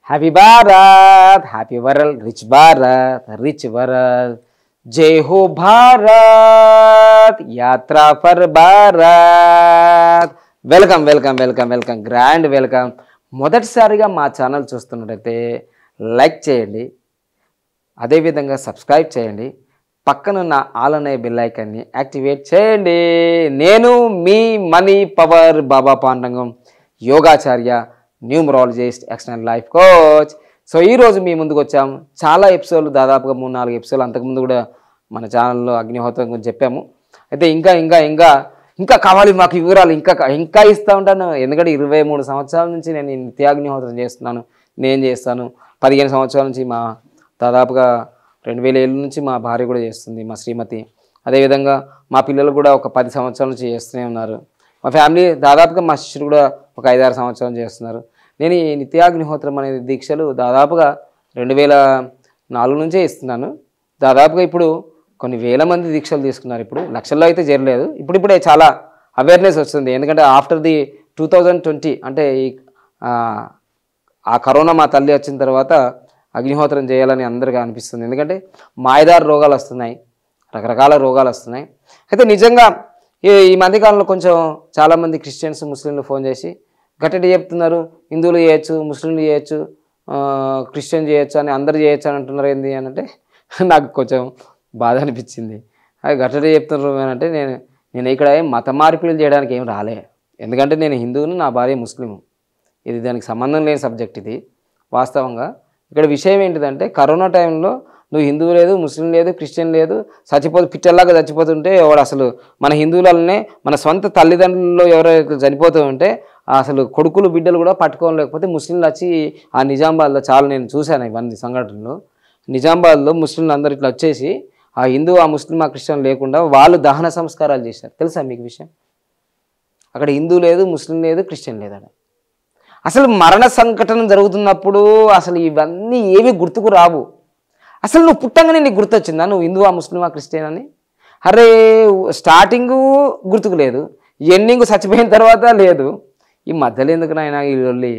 Happy Bharat, happy world, rich Bharat, rich world. జై హో భారత్, యాత్రా for Bharat. Welcome welcome welcome welcome, grand welcome. మొదటిసారిగా మా ఛానల్ చూస్తున్నట్టయితే లైక్ చేయండి, అదేవిధంగా సబ్స్క్రైబ్ చేయండి, పక్కనున్న ఆల్ అనే బెల్ ఐకాన్ని యాక్టివేట్ చేయండి. నేను మీ మనీ పవర్ బాబా పాండంగం, యోగాచార్య, numerologist, external life coach. So ఈరోజు మీ ముందుకు వచ్చాము. చాలా ఎపిసోడ్లు, దాదాపుగా 3-4 ఎపిసోడ్లు అంతకుముందు కూడా మన ఛానల్లో అగ్నిహోత్రం గురించి చెప్పాము. అయితే ఇంకా కావాలి మాకు వివరాలు, ఇంకా ఇస్తూ ఉంటాను. ఎందుకంటే 23 సంవత్సరాల నుంచి నేను నిత్యాగ్నిహోత్రం చేస్తున్నాను. నేను చేస్తాను. 15 సంవత్సరాల నుంచి దాదాపుగా 2000 నుంచి మా భార్య కూడా చేస్తుంది, మా శ్రీమతి. అదేవిధంగా మా పిల్లలు కూడా ఒక 10 సంవత్సరాల నుంచి చేస్తూనే ఉన్నారు. మా ఫ్యామిలీ దాదాపుగా, మా శిష్యుడు కూడా ఒక 5-6 సంవత్సరాలు చేస్తున్నారు. నేను ఈ నిత్యాగ్నిహోత్రం అనే దీక్షలు దాదాపుగా 2004 నుంచే ఇస్తున్నాను. దాదాపుగా ఇప్పుడు కొన్ని వేల మంది దీక్షలు తీసుకున్నారు. ఇప్పుడు లక్షల్లో అయితే చేరలేదు. ఇప్పుడిప్పుడే చాలా అవేర్నెస్ వస్తుంది. ఎందుకంటే ఆఫ్టర్ ది 2020 అంటే ఆ కరోనా మా తల్లి వచ్చిన తర్వాత అగ్నిహోత్రం చేయాలని అందరికీ అనిపిస్తుంది. ఎందుకంటే మాయదారు రోగాలు వస్తున్నాయి, రకరకాల రోగాలు వస్తున్నాయి. అయితే నిజంగా ఈ మధ్యకాలంలో కొంచెం చాలామంది క్రిస్టియన్స్, ముస్లింలు ఫోన్ చేసి గట్టిగా చెప్తున్నారు, హిందువులు చేయొచ్చు, ముస్లింలు చేయొచ్చు, క్రిస్టియన్ చేయొచ్చు అని, అందరు చేయొచ్చు అని అంటున్నారు. ఏంది అని అంటే నాకు కొంచెం బాధ అనిపించింది. అది గట్టిగా చెప్తున్నారు అని అంటే నేను ఇక్కడ మత మార్పిడులు చేయడానికి ఏం రాలే. ఎందుకంటే నేను హిందువును, నా భార్య ముస్లిము. ఇది దానికి సంబంధం లేని సబ్జెక్ట్. ఇది వాస్తవంగా ఇక్కడ విషయం ఏంటిదంటే, కరోనా టైంలో నువ్వు హిందువు లేదు, ముస్లిం లేదు, క్రిస్టియన్ లేదు, పిచ్చల్లాగా చచ్చిపోతుంటే ఎవడు అసలు మన హిందువులనే మన సొంత తల్లిదండ్రుల్లో ఎవరైతే చనిపోతూ ఉంటే అసలు కొడుకులు బిడ్డలు కూడా పట్టుకోలేకపోతే ముస్లింలు వచ్చి ఆ నిజామాబాద్లో చాలా నేను చూశాను ఇవన్నీ సంఘటనలు. నిజామాబాద్లో ముస్లింలు అందరు ఇట్లా వచ్చేసి ఆ హిందూ, ఆ ముస్లిం, ఆ క్రిస్టియన్ లేకుండా వాళ్ళు దహన సంస్కారాలు చేశారు. తెలుసా మీకు విషయం? అక్కడ హిందూ లేదు, ముస్లిం లేదు, క్రిస్టియన్ లేదు. అసలు మరణ సంఘటన జరుగుతున్నప్పుడు అసలు ఇవన్నీ ఏవి గుర్తుకు రావు. అసలు నువ్వు పుట్టంగానే నీకు గుర్తొచ్చిందా నువ్వు హిందువా, ముస్లిమా, క్రిస్టియన్ అని? అరే స్టార్టింగు గుర్తుకు లేదు, ఎండింగ్ చచ్చిపోయిన తర్వాత లేదు. ఈ మధ్యలో ఎందుకు నాయన ఈ లొల్లి?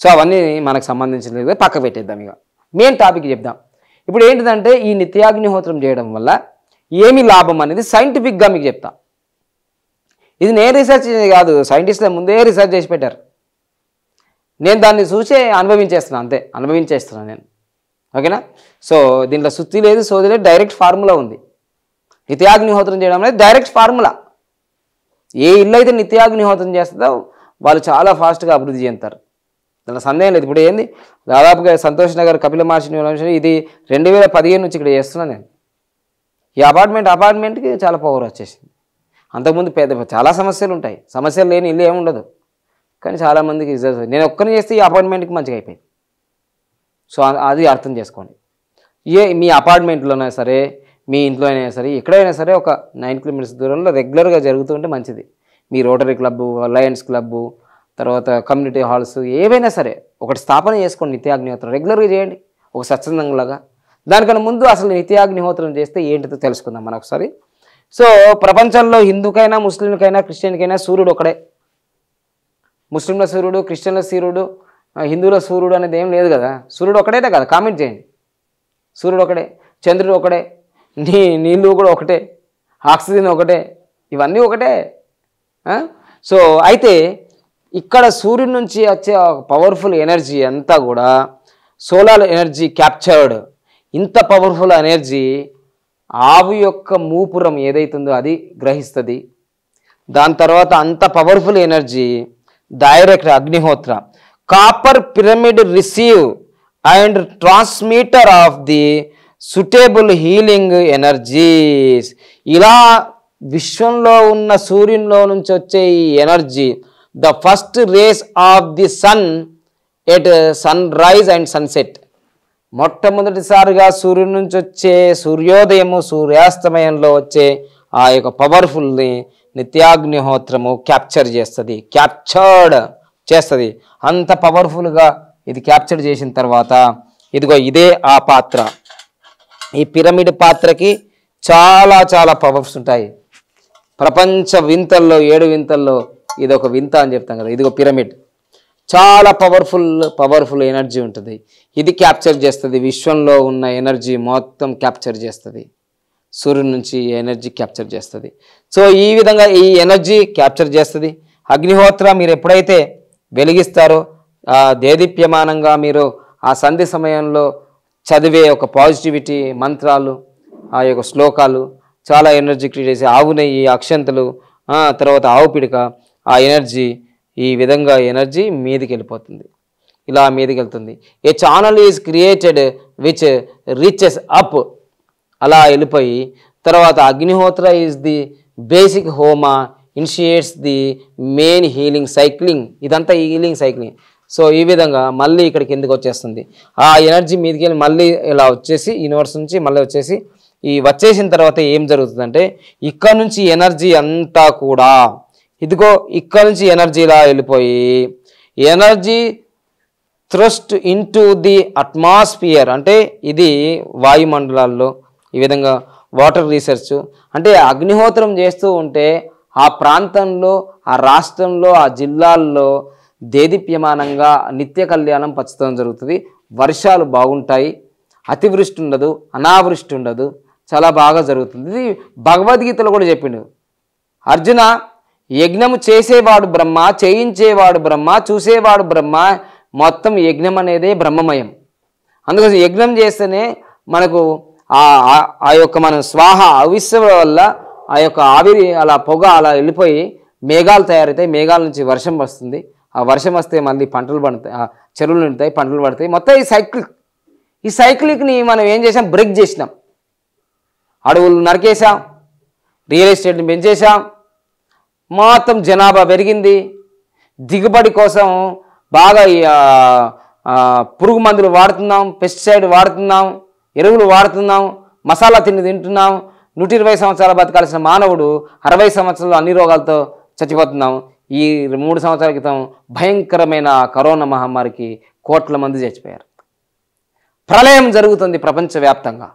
సో అవన్నీ మనకు సంబంధించలేదు, పక్క పెట్టేద్దాం. ఇక మెయిన్ టాపిక్ చెప్దాం. ఇప్పుడు ఏంటిదంటే, ఈ నిత్యాగ్నిహోత్రం చేయడం వల్ల ఏమి లాభం అనేది సైంటిఫిక్గా మీకు చెప్తా. ఇది నేను రీసెర్చ్ కాదు, సైంటిస్టులు ముందే రీసెర్చ్ చేసి పెట్టారు. నేను దాన్ని చూసే అనుభవించేస్తున్నాను, అంతే అనుభవించేస్తున్నాను నేను. ఓకేనా? సో దీంట్లో సుత్తి లేదు, సోది లేదు, డైరెక్ట్ ఫార్ములా ఉంది. నిత్యాగ్నిహోత్రం చేయడం అనేది డైరెక్ట్ ఫార్ములా. ఏ ఇల్లు అయితే నిత్యాగ్నిహోత్రం చేస్తుందో వాళ్ళు చాలా ఫాస్ట్గా అభివృద్ధి చెందుతారు, దాంట్లో సందేహం లేదు. ఇప్పుడు ఏంది, దాదాపుగా సంతోష్ నగర్ కపిల మహర్షి ఇది 2015 నుంచి ఇక్కడ చేస్తున్నాను నేను. ఈ అపార్ట్మెంట్కి చాలా పవర్ వచ్చేసింది. అంతకుముందు చాలా సమస్యలు ఉంటాయి, సమస్యలు లేని ఇల్లు ఏముండదు. కానీ చాలామందికి రిజల్ట్స్, నేను ఒక్కరిని చేస్తే ఈ అపార్ట్మెంట్కి మంచిగా అయిపోయింది. సో అది అర్థం చేసుకోండి. మీ అపార్ట్మెంట్లోనైనా సరే, మీ ఇంట్లో అయినా సరే, ఎక్కడైనా సరే ఒక 9 కిలోమీటర్స్ దూరంలో రెగ్యులర్గా జరుగుతుంటే మంచిది. మీ రోటరీ క్లబ్బు, లయన్స్ క్లబ్బు, తర్వాత కమ్యూనిటీ హాల్స్ ఏవైనా సరే ఒకటి స్థాపన చేసుకోండి. నిత్యాగ్నిహోత్రం రెగ్యులర్గా చేయండి, ఒక సత్సంగంలాగా. దానికన్నా ముందు అసలు నిత్యాగ్నిహోత్రం చేస్తే ఏంటిదో తెలుసుకుందాం మనం ఒకసారి. సో ప్రపంచంలో హిందూకైనా, ముస్లింకైనా, క్రిస్టియన్కైనా సూర్యుడు ఒకడే. ముస్లింల సూర్యుడు, క్రిస్టియన్ల సూర్యుడు, హిందువుల సూర్యుడు అనేది ఏం లేదు కదా. సూర్యుడు ఒకటేనే కదా, కామెంట్ చేయండి. సూర్యుడు ఒకటే, చంద్రుడు ఒకటే, నీళ్ళు కూడా ఒకటే, ఆక్సిజన్ ఒకటే, ఇవన్నీ ఒకటే. సో అయితే ఇక్కడ సూర్యుడి నుంచి వచ్చే పవర్ఫుల్ ఎనర్జీ అంతా కూడా సోలార్ ఎనర్జీ క్యాప్చర్డ్. ఇంత పవర్ఫుల్ ఎనర్జీ ఆవు యొక్క మూపురం ఏదైతుందో అది గ్రహిస్తుంది. దాని తర్వాత అంత powerful energy direct Agnihotra copper pyramid receive and transmitter of the suitable healing energies. ఇలా విశ్వంలో ఉన్న సూర్యునిలో నుంచి వచ్చే ఈ energy, the first rays of the sun at sunrise and sunset. మొట్టమొదటిసారిగా సూర్యుని నుంచి వచ్చే సూర్యోదయము, సూర్యాస్తమయంలో వచ్చే ఆ యొక్క పవర్ఫుల్ని నిత్యాగ్నిహోత్రము క్యాప్చర్డ్ చేస్తుంది. అంత పవర్ఫుల్గా ఇది క్యాప్చర్ చేసిన తర్వాత ఇదిగో ఇదే ఆ పాత్ర. ఈ పిరమిడ్ పాత్రకి చాలా చాలా పవర్స్ ఉంటాయి. ప్రపంచ వింతల్లో 7 వింతల్లో ఇది ఒక వింత అని చెప్తాం కదా. ఇదిగో పిరమిడ్. చాలా పవర్ఫుల్ ఎనర్జీ ఉంటుంది. ఇది క్యాప్చర్ చేస్తుంది, విశ్వంలో ఉన్న ఎనర్జీ మొత్తం క్యాప్చర్ చేస్తుంది, సూర్యుడి నుంచి ఎనర్జీ క్యాప్చర్ చేస్తుంది. సో ఈ విధంగా ఈ ఎనర్జీ క్యాప్చర్ చేస్తుంది. అగ్నిహోత్ర మీరు ఎప్పుడైతే వెలిగిస్తారో దేదీప్యమానంగా మీరు ఆ సంధి సమయంలో చదివే ఒక పాజిటివిటీ మంత్రాలు, ఆ యొక్క శ్లోకాలు చాలా ఎనర్జీ క్రియేట్ చేసి ఆవు నెయ్యి, అక్షంతలు, తర్వాత ఆవు పిడక, ఆ ఎనర్జీ ఈ విధంగా ఎనర్జీ మీదికి వెళ్ళిపోతుంది, ఇలా మీదికి వెళ్తుంది. A channel is created which reaches up, అలా వెళ్ళిపోయి తర్వాత Agnihotra is the basic homa initiates the main healing cycling, ఇదంతా హీలింగ్ సైక్లింగ్. సో ఈ విధంగా మళ్ళీ ఇక్కడికి ఎందుకు వచ్చేస్తుంది, ఆ ఎనర్జీ మీదకి వెళ్ళి మళ్ళీ ఇలా వచ్చేసి యూనివర్స్ నుంచి మళ్ళీ వచ్చేసి ఈ వచ్చేసిన తర్వాత ఏం జరుగుతుందంటే ఇక్కడ నుంచి ఎనర్జీ అంతా కూడా ఇదిగో ఇక్కడ నుంచి ఎనర్జీ ఇలా వెళ్ళిపోయి energy thrust into the atmosphere, అంటే ఇది వాయుమండలాల్లో ఈ విధంగా వాటర్ రీసెర్చ్ అంటే అగ్నిహోత్రం చేస్తూ ఉంటే ఆ ప్రాంతంలో, ఆ రాష్ట్రంలో, ఆ జిల్లాల్లో దేదీప్యమానంగా నిత్య కళ్యాణం పంచడం జరుగుతుంది. వర్షాలు బాగుంటాయి, అతివృష్టి ఉండదు, అనావృష్టి ఉండదు, చాలా బాగా జరుగుతుంది. ఇది భగవద్గీతలో కూడా చెప్పిండు అర్జున, యజ్ఞము చేసేవాడు బ్రహ్మ, చేయించేవాడు బ్రహ్మ, చూసేవాడు బ్రహ్మ, మొత్తం యజ్ఞం అనేదే బ్రహ్మమయం. అందుకోసం యజ్ఞం చేస్తేనే మనకు ఆ యొక్క మన స్వాహ అవిశ్వ వల్ల ఆ యొక్క ఆవిరి అలా పొగ అలా వెళ్ళిపోయి మేఘాలు తయారవుతాయి, మేఘాల నుంచి వర్షం వస్తుంది, ఆ వర్షం వస్తే మళ్ళీ పంటలు పడతాయి, ఆ చెరువులు నిండుతాయి, పంటలు పడతాయి. మొత్తం ఈ సైక్లిక్ని మనం ఏం చేసాం, బ్రేక్ చేసినాం. అడవులు నరికేసాం, రియల్ ఎస్టేట్ని పెంచేసాం, మొత్తం జనాభా పెరిగింది, దిగుబడి కోసం బాగా పురుగు మందులు వాడుతున్నాం, పెస్టిసైడ్ వాడుతున్నాం, ఎరువులు వాడుతున్నాం, మసాలా తింటున్నాం. 120 సంవత్సరాలు బతకాల్సిన మానవుడు 60 సంవత్సరాలు అన్ని రోగాలతో చచ్చిపోతున్నాం. ఈ 3 సంవత్సరాల క్రితం భయంకరమైన కరోనా మహమ్మారికి కోట్ల మంది చచ్చిపోయారు. ప్రళయం జరుగుతుంది ప్రపంచవ్యాప్తంగా.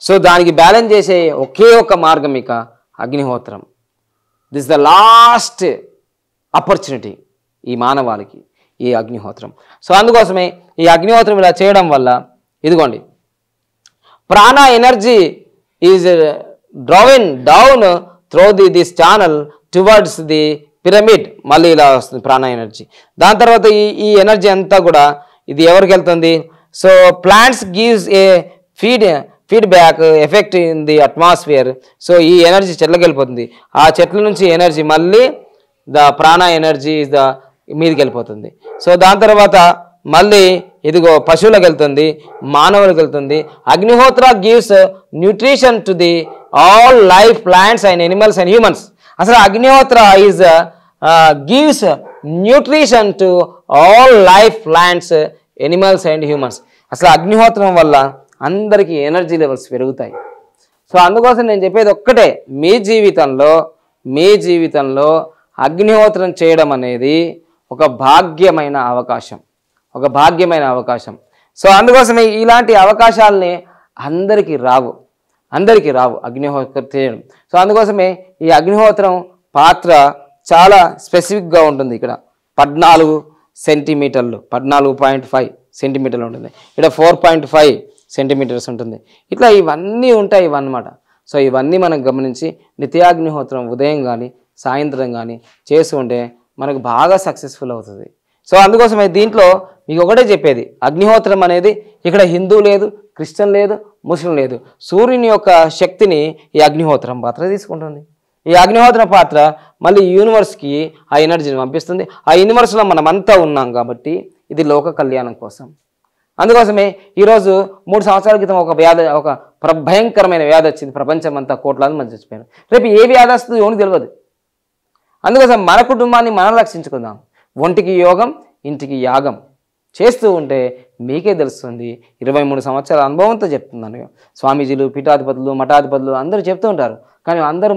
సో దానికి బ్యాలెన్స్ చేసే ఒకే ఒక మార్గం ఇక అగ్నిహోత్రం. దిస్ ద లాస్ట్ ఆపర్చునిటీ ఈ మానవాళికి, ఈ అగ్నిహోత్రం. సో అందుకోసమే ఈ అగ్నిహోత్రం ఇలా చేయడం వల్ల ఇదిగోండి prana energy is drawn down through this channel towards the pyramid. మళ్ళీ ఇలా వస్తుంది ప్రాణ ఎనర్జీ. దాని తర్వాత ఈ ఎనర్జీ అంతా కూడా ఇది ఎవరికి వెళ్తుంది, so plants gives a feedback effect in the atmosphere. So ఈ ఎనర్జీ చెట్లకి వెళ్ళిపోతుంది, ఆ చెట్ల నుంచి ఎనర్జీ మళ్ళీ ద ప్రాణ ఎనర్జీ ఇస్ ద మీదకి వెళ్ళిపోతుంది. సో దాని తర్వాత మళ్ళీ ఇదిగో పశువులకు వెళ్తుంది, మానవులకు వెళ్తుంది. Agnihotra gives nutrition to the all life plants and animals and humans. అసలు Agnihotra is gives nutrition to all life plants animals and humans. అసలు అగ్నిహోత్రం వల్ల అందరికీ ఎనర్జీ లెవెల్స్ పెరుగుతాయి. సో అందుకోసం నేను చెప్పేది ఒక్కటే, మీ జీవితంలో అగ్నిహోత్రం చేయడం అనేది ఒక భాగ్యమైన అవకాశం. సో అందుకోసమే ఇలాంటి అవకాశాలని అందరికీ రావు అగ్నిహోత్రం చేయడం. సో అందుకోసమే ఈ అగ్నిహోత్రం పాత్ర చాలా స్పెసిఫిక్గా ఉంటుంది. ఇక్కడ 14 సెంటీమీటర్లు 14.5 సెంటీమీటర్లు ఉంటుంది, ఇక్కడ 4.5 సెంటీమీటర్స్ ఉంటుంది. ఇట్లా ఇవన్నీ ఉంటాయి ఇవన్నమాట. సో ఇవన్నీ మనం గమనించి నిత్యాగ్నిహోత్రం ఉదయం కానీ సాయంత్రం కానీ చేస్తూ ఉంటే మనకు బాగా సక్సెస్ఫుల్ అవుతుంది. సో అందుకోసమే దీంట్లో మీకు ఒకటే చెప్పేది, అగ్నిహోత్రం అనేది ఇక్కడ హిందూ లేదు, క్రిస్టియన్ లేదు, ముస్లిం లేదు. సూర్యుని యొక్క శక్తిని ఈ అగ్నిహోత్రం పాత్ర తీసుకుంటుంది. ఈ అగ్నిహోత్రం పాత్ర మళ్ళీ యూనివర్స్కి ఆ ఎనర్జీని పంపిస్తుంది. ఆ యూనివర్స్లో మనమంతా ఉన్నాం కాబట్టి ఇది లోక కళ్యాణం కోసం. అందుకోసమే ఈరోజు 3 సంవత్సరాల క్రితం ఒక భయంకరమైన వ్యాధి వచ్చింది, ప్రపంచం అంతా కోట్లాది మంది చచ్చిపోయారు. రేపు ఏ వ్యాధి వస్తుందో ఎవరికి తెలియదు. అందుకోసం మన కుటుంబాన్ని మనం రక్షించుకుందాం. ఒంటికి యోగం, ఇంటికి యాగం చేస్తూ ఉంటే మీకే తెలుస్తుంది. 23 సంవత్సరాల అనుభవంతో చెప్తున్నాను. స్వామీజీలు, పీఠాధిపతులు, మఠాధిపతులు అందరూ చెప్తూ ఉంటారు. కానీ అందరూ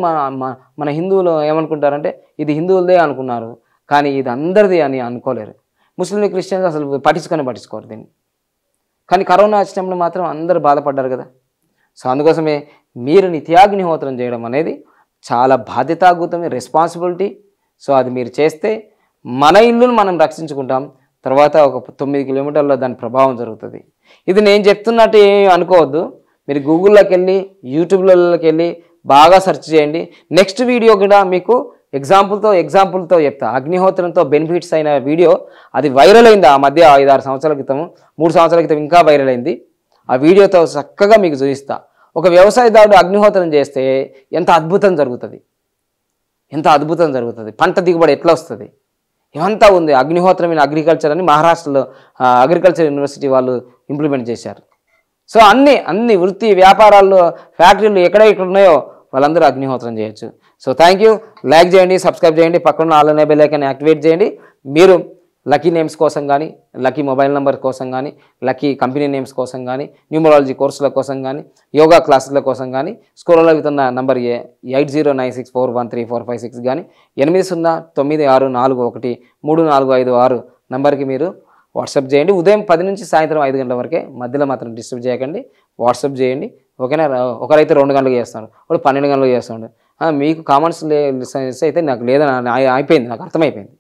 మన హిందువులు ఏమనుకుంటారంటే ఇది హిందువులదే అనుకున్నారు, కానీ ఇది అందరిది అని అనుకోలేరు. ముస్లింలు, క్రిస్టియన్స్ అసలు పట్టించుకోరు దీన్ని. కానీ కరోనా వచ్చినప్పుడు మాత్రం అందరూ బాధపడ్డారు కదా. సో అందుకోసమే మీరు నిత్యాగ్నిహోత్రం చేయడం అనేది చాలా బాధ్యతాయుతమైన రెస్పాన్సిబిలిటీ. సో అది మీరు చేస్తే మన ఇల్లును మనం రక్షించుకుంటాం, తర్వాత ఒక 9 కిలోమీటర్ల దాని ప్రభావం జరుగుతుంది. ఇది నేను చెప్తున్నట్టు ఏమి అనుకోవద్దు. మీరు గూగుల్లోకి వెళ్ళి యూట్యూబ్లలోకి వెళ్ళి బాగా సెర్చ్ చేయండి. నెక్స్ట్ వీడియో కూడా మీకు ఎగ్జాంపుల్తో చెప్తా. అగ్నిహోత్రంతో బెనిఫిట్స్ అయిన వీడియో అది వైరల్ అయింది ఆ మధ్య 5-6 సంవత్సరాల క్రితం, 3 సంవత్సరాల క్రితం ఇంకా వైరల్ అయింది. ఆ వీడియోతో చక్కగా మీకు చూపిస్తా. ఒక వ్యవసాయదారుడు అగ్నిహోత్రం చేస్తే ఎంత అద్భుతం జరుగుతుంది, పంట దిగుబడి ఎట్లా వస్తుంది, ఇవంతా ఉంది. అగ్నిహోత్రం ఇన్ అగ్రికల్చర్ అని మహారాష్ట్రలో అగ్రికల్చర్ యూనివర్సిటీ వాళ్ళు ఇంప్లిమెంట్ చేశారు. సో అన్ని వృత్తి వ్యాపారాల్లో ఫ్యాక్టరీలు ఎక్కడ ఉన్నాయో వాళ్ళందరూ అగ్నిహోత్రం చేయొచ్చు. So thank you. లైక్ చేయండి, సబ్స్క్రైబ్ చేయండి, పక్కన ఆల్ అనే బెల్ ఐకాన్ యాక్టివేట్ చేయండి. మీరు లక్కీ నేమ్స్ కోసం కానీ, లక్కీ మొబైల్ నెంబర్ కోసం కానీ, లక్కీ కంపెనీ నేమ్స్ కోసం కానీ, న్యూమరాలజీ కోర్సుల కోసం కానీ, యోగా క్లాసుల కోసం కానీ స్క్రోల్ అవుతున్న నంబర్ 8096413456 కానీ 8096413456 నంబర్కి మీరు వాట్సాప్ చేయండి. ఉదయం 10 నుంచి సాయంత్రం 5 గంటల వరకే, మధ్యలో మాత్రం డిస్టర్బ్ చేయకండి. వాట్సాప్ చేయండి, ఓకేనా. ఒకరైతే 2 గంటలకు చేస్తాడు, ఒకడు 12 గంటలకు చేస్తాడు. మీకు కామన్ సెన్స్ అయితే నాకు లేదని అయిపోయింది, నాకు అర్థమైపోయింది.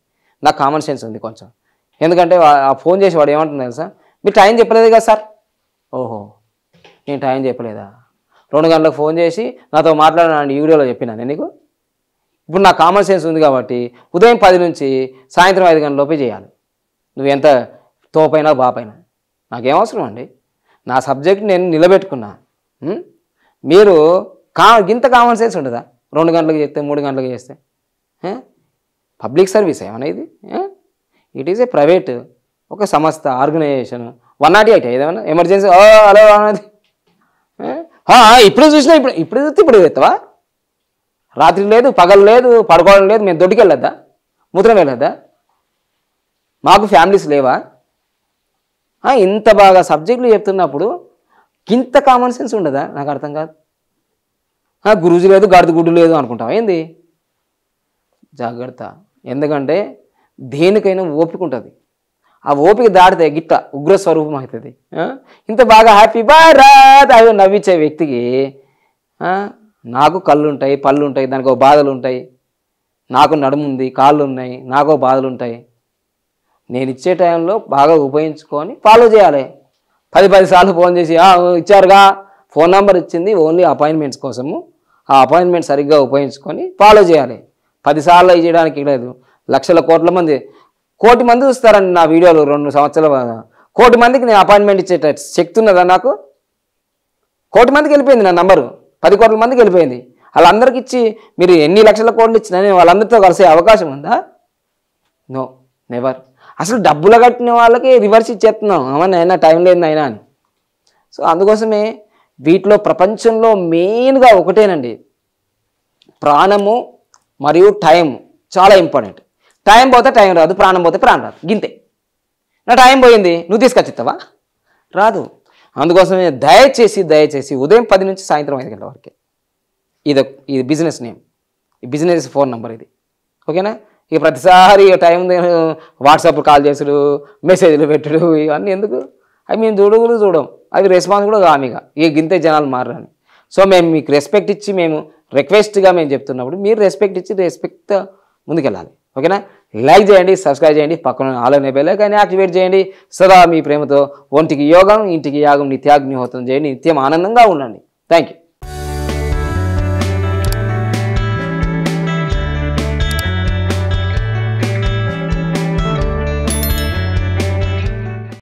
నాకు కామన్ సెన్స్ ఉంది కొంచెం. ఎందుకంటే ఆ ఫోన్ చేసి వాడు ఏమంటున్నాడు తెలుసా, మీరు టైం చెప్పలేదు కదా సార్. ఓహో, నేను టైం చెప్పలేదా? 2 గంటలకు ఫోన్ చేసి నాతో మాట్లాడాను వీడియోలో చెప్పినా నేను నీకు. ఇప్పుడు నాకు కామన్ సెన్స్ ఉంది కాబట్టి ఉదయం 10 నుంచి సాయంత్రం 5 గంటల లోపే చేయాలి. నువ్వు ఎంత తోపైనా బాపైనా నాకేమవసరం అండి. నా సబ్జెక్ట్ నేను నిలబెట్టుకున్నా. మీరు ఇంత కామన్ సెన్స్ ఉండదా? 2 గంటలకు చేస్తే 3 గంటలకు చేస్తే పబ్లిక్ సర్వీస్ ఏమన్నా ఇది? ఇట్ ఈజ్ ఏ ప్రైవేట్ ఒక సంస్థ, ఆర్గనైజేషన్. 108 ఏదైనా ఎమర్జెన్సీ హలో అన్నది ఇప్పుడు చూసినా ఇప్పుడు చూస్తే ఇప్పుడు చేస్తావా? రాత్రి లేదు, పగలు లేదు, పడుకోవడం లేదు, మేము దొడ్డికి వెళ్ళొద్దా, మూత్రం వెళ్ళొద్దా? మాకు ఫ్యామిలీస్ లేవా? ఇంత బాగా సబ్జెక్టులు చెప్తున్నప్పుడు ఇంత కామన్ సెన్స్ ఉండదా? నాకు అర్థం కాదు. గురూజీ లేదు, గాడిద గుడ్డు లేదు అనుకుంటావా ఏంది? జాగ్రత్త. ఎందుకంటే దేనికైనా ఓపిక ఉంటుంది. ఆ ఓపిక దాటితే గిట్ట ఉగ్ర స్వరూపం అవుతుంది. ఇంత బాగా హ్యాపీ భారత్ అవి నవ్వించే వ్యక్తికి నాకు కళ్ళు ఉంటాయి, పళ్ళు ఉంటాయి, దానికి ఒక బాధలు ఉంటాయి. నాకు నడుము ఉంది, కాళ్ళు ఉన్నాయి, నాకు బాధలు ఉంటాయి. నేను ఇచ్చే టైంలో బాగా ఉపయోగించుకొని ఫాలో చేయాలి. 10 సార్లు ఫోన్ చేసి ఇచ్చారుగా, ఫోన్ నెంబర్ ఇచ్చింది ఓన్లీ అపాయింట్మెంట్స్ కోసము. ఆ అపాయింట్మెంట్ సరిగ్గా ఉపయోగించుకొని ఫాలో చేయాలి. 10 సార్లు చేయడానికి లేదు. లక్షల కోట్ల మంది, 1 కోటి మంది చూస్తారండి నా వీడియోలు 2 సంవత్సరాల. 1 కోటి మందికి నేను అపాయింట్మెంట్ ఇచ్చేట శక్తి ఉన్నదా నాకు? 1 కోటి మందికి వెళ్ళిపోయింది నా నంబరు, 10 కోట్ల మందికి వెళ్ళిపోయింది. వాళ్ళందరికి ఇచ్చి మీరు ఎన్ని లక్షల కోట్లు ఇచ్చినా నేను వాళ్ళందరితో కలిసే అవకాశం ఉందా? No, never. అసలు డబ్బులు కట్టిన వాళ్ళకి రివర్స్ ఇచ్చేస్తున్నాం, అయినా టైం లేదు అయినా అని. సో అందుకోసమే వీటిలో ప్రపంచంలో మెయిన్గా ఒకటేనండి, ప్రాణము మరియు టైం చాలా ఇంపార్టెంట్. టైం పోతే టైం రాదు, ప్రాణం పోతే ప్రాణం రాదు, గింతే. నా టైం పోయింది, నువ్వు తీసుకొచ్చిస్తావా? రాదు. అందుకోసమే దయచేసి ఉదయం 10 నుంచి సాయంత్రం 5 గంటల వరకే. ఇది బిజినెస్ నేమ్, ఈ బిజినెస్ ఫోన్ నెంబర్ ఇది, ఓకేనా. ఇక ప్రతిసారి టైం వాట్సాప్ కాల్ చేసుడు, మెసేజ్లు పెట్టుడు, ఇవన్నీ ఎందుకు? అవి మేము చూడం, అవి రెస్పాన్స్ కూడా కామిగా ఇక గింతే జనాలు మారని. సో మేము మీకు రెస్పెక్ట్ ఇచ్చి, మేము రిక్వెస్ట్గా మేము చెప్తున్నప్పుడు మీరు రెస్పెక్ట్ ఇచ్చి రెస్పెక్ట్ ముందుకెళ్ళాలి, ఓకేనా. లైక్ చేయండి, సబ్స్క్రైబ్ చేయండి, పక్కన ఆల్ అనే బెల్ ఐకాన్ యాక్టివేట్ చేయండి. సదా మీ ప్రేమతో ఒంటికి యోగం, ఇంటికి యాగం, నిత్యాగ్నిహోత్రం చేయండి, నిత్యం ఆనందంగా ఉండండి. Thank you.